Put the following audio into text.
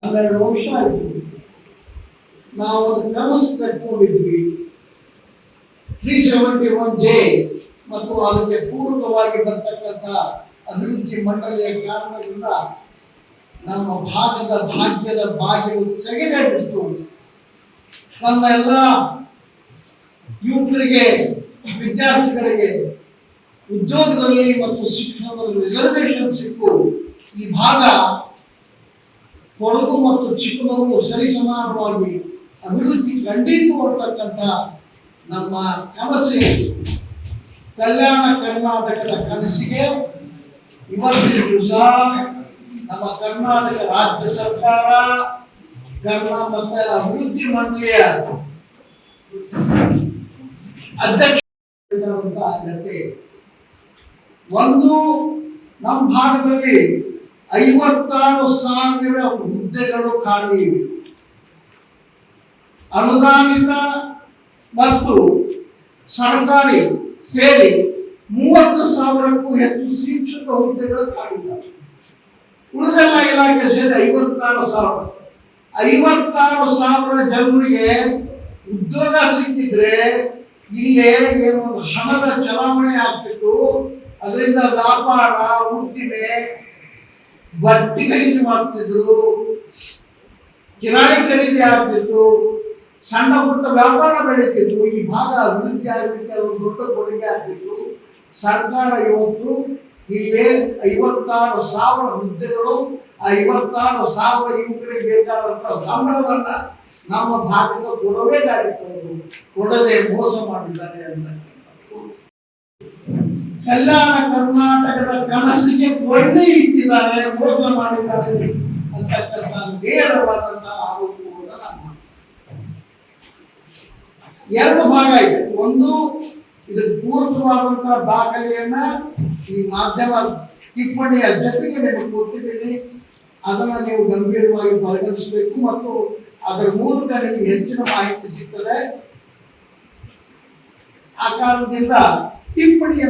12 ವರ್ಷ ಆಯಿತು. ನಾವು ಒಂದು ಕನಸು ಕಟ್ಕೊಂಡಿದ್ವಿ 371J ಮತ್ತು ಅದಕ್ಕೆ ಪೂರಕವಾಗಿ ಬರ್ತಕ್ಕಂಥ ಅಭಿವೃದ್ಧಿ ಮಂಡಳಿಯ ಕಾರಣದಿಂದ ನಮ್ಮ ಭಾಗದ ಭಾಗ್ಯದ ಬಾಗಿಲು ತೆಗೆದಿಟ್ಟು ನಮ್ಮ ಎಲ್ಲ ಯುವಕರಿಗೆ ವಿದ್ಯಾರ್ಥಿಗಳಿಗೆ ಉದ್ಯೋಗದಲ್ಲಿ ಮತ್ತು ಶಿಕ್ಷಣದಲ್ಲಿ ರಿಸರ್ವೇಶನ್ ಸಿಕ್ಕು ಈ ಭಾಗ ಕೊಡಗು ಮತ್ತು ಚಿಕ್ಕಮಗಳೂರು ಸರಿಸಮಾನವಾಗಿ ಅಭಿವೃದ್ಧಿ ಕಂಡಿತು ಅಂತಕ್ಕಂಥ ನಮ್ಮ ಕನಸಿಗೆ ಕಲ್ಯಾಣ ಕರ್ನಾಟಕದ ಕನಸಿಗೆ ಇವತ್ತಿನ ದಿವಸ ನಮ್ಮ ಕರ್ನಾಟಕ ರಾಜ್ಯ ಸರ್ಕಾರ ಕರ್ನಾಟಕ ಅಭಿವೃದ್ಧಿ ಮಂಡಳಿಯ ಅಧ್ಯಕ್ಷ ಒಂದು ನಮ್ಮ ಭಾಗದಲ್ಲಿ 56,000 ಹುದ್ದೆಗಳು ಖಾಲಿ ಇವೆ. ಅನುದಾನಿತ ಮತ್ತು ಸರ್ಕಾರಿ ಸೇರಿ 30,000ಕ್ಕೂ ಹೆಚ್ಚು ಶಿಕ್ಷಕ ಹುದ್ದೆಗಳು ಖಾಲಿ ಇವೆ. ಉಳಿದೆಲ್ಲ ಇಲಾಖೆ ಸೇರಿ 56,000. 56,000 ಜನರಿಗೆ ಉದ್ಯೋಗ ಸಿಕ್ಕಿದ್ರೆ ಇಲ್ಲೇ ಏನೋ ಒಂದು ಹಣದ ಚಲಾವಣೆ ಆಗ್ತಿತ್ತು. ಅದರಿಂದ ವ್ಯಾಪಾರ, ಉದ್ದಿಮೆ, ಬಟ್ಟೆ ಖರೀದಿ ಮಾಡ್ತಿದ್ರು, ಕಿರಾಣಿ ಖರೀದಿ ಆಗ್ತಿತ್ತು, ಸಣ್ಣ ಪುಟ್ಟ ವ್ಯಾಪಾರ ಬೆಳೀತಿದ್ರು. ಈ ಭಾಗ ಅಭಿವೃದ್ಧಿ ಆಗಲಿಕ್ಕೆ ದೊಡ್ಡ ಕೊಡುಗೆ ಆಗ್ತಿತ್ತು. ಸರ್ಕಾರ ಇವತ್ತು ಇಲ್ಲೇ 56,000 ಹುದ್ದೆಗಳು, 56,000 ಯುವಕರಿಗೆ ಬೇಕಾದಂತ ಸಂಬಳವನ್ನ ನಮ್ಮ ಭಾಗದ ಕೊಡಬೇಕಾಗಿತ್ತು, ಕೊಡದೆ ಮೋಸ ಮಾಡಿದ್ದಾರೆ ಅಂತ. ಕಲ್ಯಾಣ ಕರ್ನಾಟಕದ ಕನಸಿಗೆ ಕೊಳ್ಳಿ ಇಟ್ಟಿದ್ದಾರೆ, ಮೋಸ ಮಾಡಿದ್ದಾರೆ ಅಂತಕ್ಕಂಥ ನೇರವಾದಂತಹ ಆರೋಪವನ್ನು ನಾನು ಎರಡು ಭಾಗ ಇದೆ. ಒಂದು, ಇದಕ್ಕೆ ಪೂರಕವಾದಂತಹ ದಾಖಲೆಯನ್ನ ಈ ಮಾಧ್ಯಮ ಟಿಪ್ಪಣಿಯ ಜೊತೆಗೆ ನಿಮಗೆ ಕೊಟ್ಟಿದ್ದೀನಿ. ಅದನ್ನ ನೀವು ಗಂಭೀರವಾಗಿ ಪರಿಗಣಿಸಬೇಕು ಮತ್ತು ಅದರ ಮೂಲಕ ನಿಮಗೆ ಹೆಚ್ಚಿನ ಮಾಹಿತಿ ಸಿಗ್ತದೆ. ಆ ಕಾರಣದಿಂದ ಟಿಪ್ಪಣಿಯನ್ನು